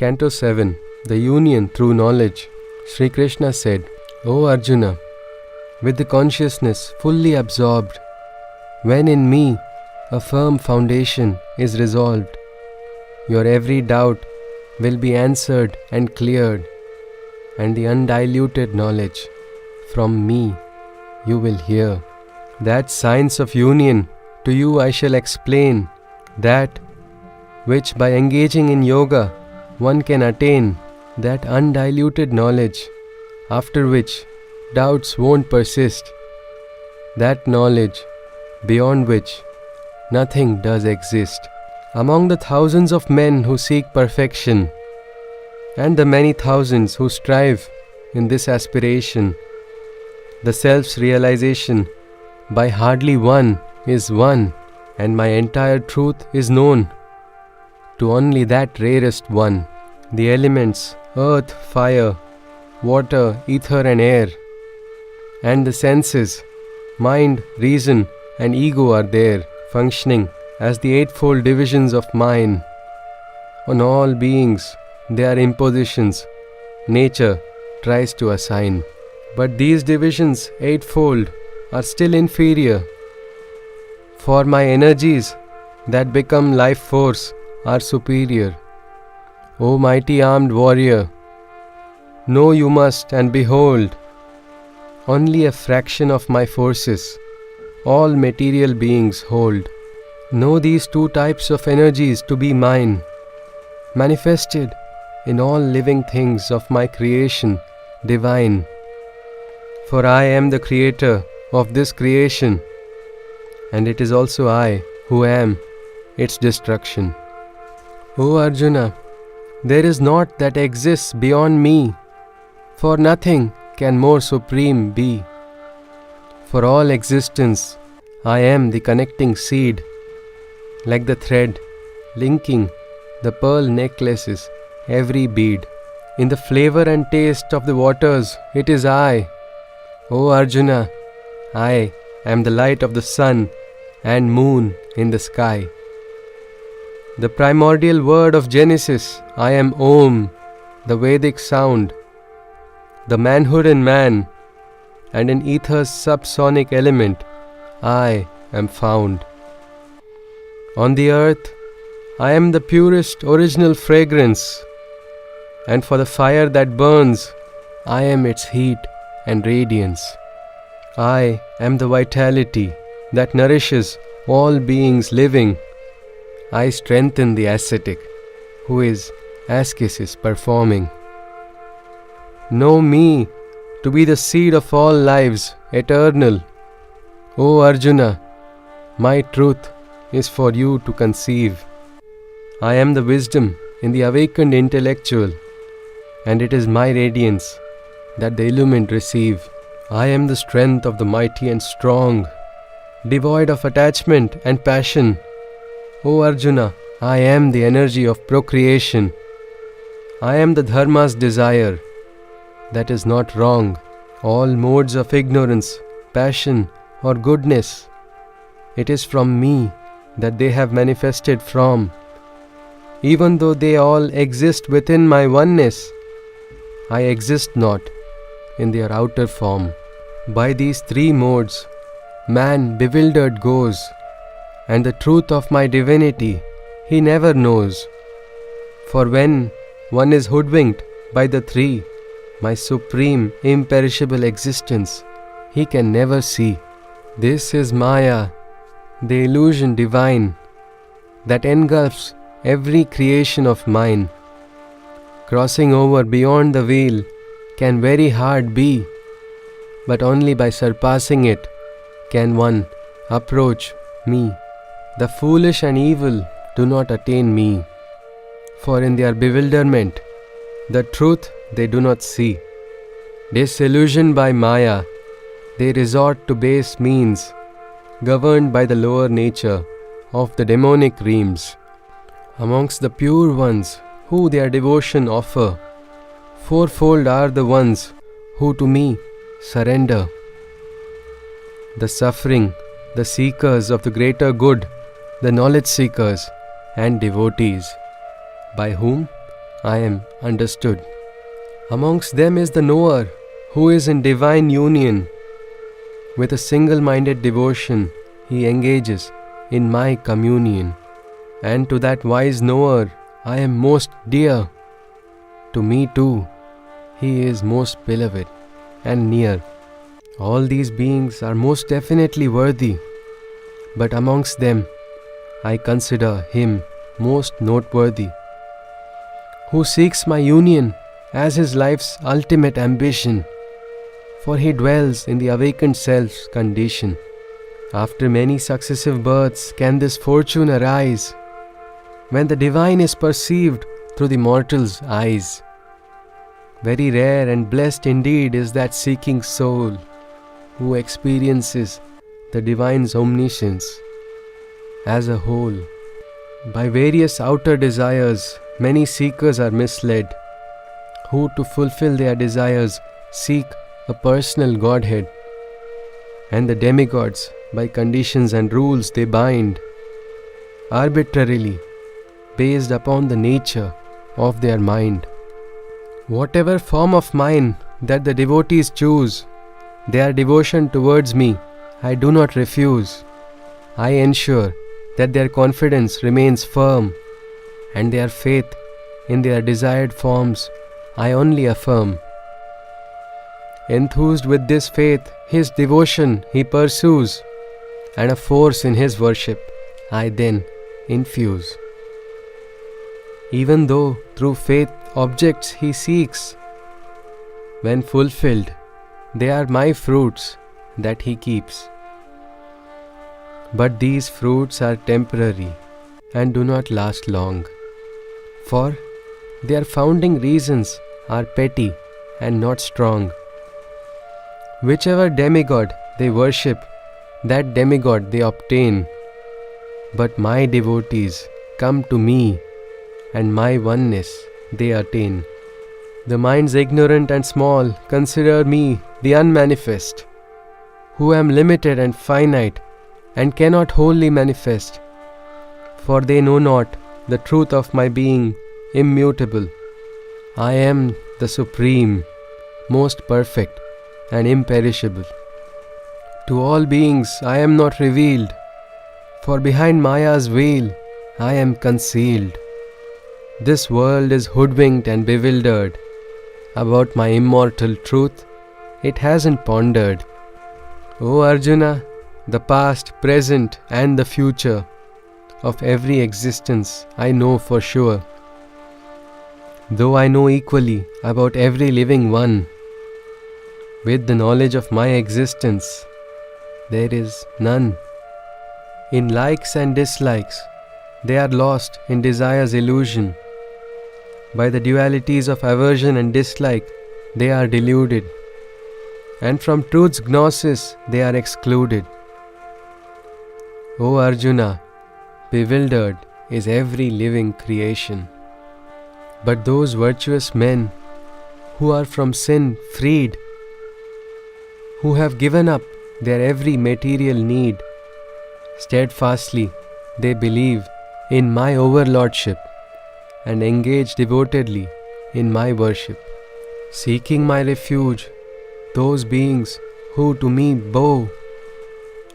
Canto 7, The Union Through Knowledge, Sri Krishna said, O Arjuna, with the consciousness fully absorbed, when in me a firm foundation is resolved, your every doubt will be answered and cleared, and the undiluted knowledge from me you will hear. That science of union to you I shall explain, that which by engaging in yoga one can attain, that undiluted knowledge after which doubts won't persist, that knowledge beyond which nothing does exist. Among the thousands of men who seek perfection, and the many thousands who strive in this aspiration, the self's realization by hardly one is one, and my entire truth is known to only that rarest one. The elements, earth, fire, water, ether and air, and the senses, mind, reason and ego are there, functioning as the eightfold divisions of mine. On all beings, they are impositions nature tries to assign. But these divisions, eightfold, are still inferior. For my energies that become life force are superior. O mighty armed warrior, know you must and behold, only a fraction of my forces all material beings hold. Know these two types of energies to be mine, manifested in all living things of my creation divine. For I am the creator of this creation, and it is also I who am its destruction. O Arjuna, there is naught that exists beyond me, for nothing can more supreme be. For all existence, I am the connecting seed, like the thread linking the pearl necklaces, every bead. In the flavor and taste of the waters, it is I. O Arjuna, I am the light of the sun and moon in the sky. The primordial word of Genesis, I am Om, the Vedic sound, the manhood in man, and in ether's subsonic element, I am found. On the earth, I am the purest original fragrance, and for the fire that burns, I am its heat and radiance. I am the vitality that nourishes all beings living. I strengthen the ascetic who is ascesis performing. Know me to be the seed of all lives, eternal. O Arjuna, my truth is for you to conceive. I am the wisdom in the awakened intellectual, and it is my radiance that the illumined receive. I am the strength of the mighty and strong, devoid of attachment and passion. O Arjuna, I am the energy of procreation. I am the dharma's desire that is not wrong. All modes of ignorance, passion or goodness, it is from me that they have manifested from. Even though they all exist within my oneness, I exist not in their outer form. By these three modes, man bewildered goes, and the truth of my divinity he never knows. For when one is hoodwinked by the three, my supreme imperishable existence he can never see. This is Maya, the illusion divine that engulfs every creation of mine. Crossing over beyond the veil can very hard be, but only by surpassing it can one approach me. The foolish and evil do not attain me, for in their bewilderment the truth they do not see. Disillusioned by Maya, they resort to base means, governed by the lower nature of the demonic realms. Amongst the pure ones who their devotion offer, fourfold are the ones who to me surrender. The suffering, the seekers of the greater good, the knowledge seekers and devotees, by whom I am understood. Amongst them is the knower who is in divine union. With a single-minded devotion, he engages in my communion. And to that wise knower, I am most dear. To me too, he is most beloved and near. All these beings are most definitely worthy, but amongst them, I consider him most noteworthy, who seeks my union as his life's ultimate ambition, for he dwells in the awakened self's condition. After many successive births can this fortune arise, when the divine is perceived through the mortal's eyes. Very rare and blessed indeed is that seeking soul who experiences the divine's omniscience as a whole. By various outer desires, many seekers are misled, who to fulfill their desires seek a personal Godhead, and the demigods by conditions and rules they bind, arbitrarily based upon the nature of their mind. Whatever form of mine that the devotees choose, their devotion towards me I do not refuse. I ensure that their confidence remains firm, and their faith in their desired forms I only affirm. Enthused with this faith, his devotion he pursues, and a force in his worship I then infuse. Even though through faith objects he seeks, when fulfilled, they are my fruits that he keeps. But these fruits are temporary and do not last long, for their founding reasons are petty and not strong. Whichever demigod they worship, that demigod they obtain. But my devotees come to me, and my oneness they attain. The minds ignorant and small consider me the unmanifest, who am limited and finite, and cannot wholly manifest. For they know not the truth of my being immutable. I am the Supreme, most perfect and imperishable. To all beings I am not revealed, for behind Maya's veil I am concealed. This world is hoodwinked and bewildered. About my immortal truth it hasn't pondered. O Arjuna, the past, present and the future of every existence I know for sure. Though I know equally about every living one, with the knowledge of my existence there is none. In likes and dislikes they are lost in desire's illusion. By the dualities of aversion and dislike they are deluded, and from truth's gnosis they are excluded. O Arjuna, bewildered is every living creation. But those virtuous men who are from sin freed, who have given up their every material need, steadfastly they believe in my overlordship and engage devotedly in my worship. Seeking my refuge, those beings who to me bow,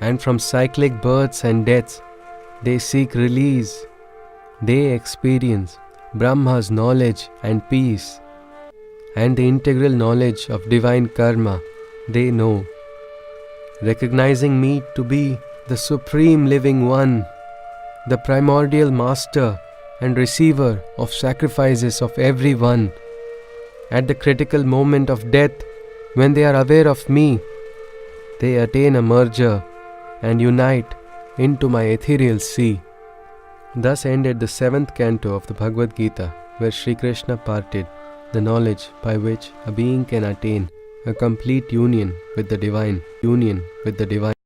and from cyclic births and deaths they seek release, they experience Brahma's knowledge and peace, and the integral knowledge of divine karma they know. Recognizing me to be the Supreme Living One, the primordial master and receiver of sacrifices of every one, at the critical moment of death, when they are aware of me, they attain a merger and unite into my ethereal sea. Thus ended the 7th canto of the Bhagavad Gita, where Sri Krishna parted the knowledge by which a being can attain a complete union with the divine.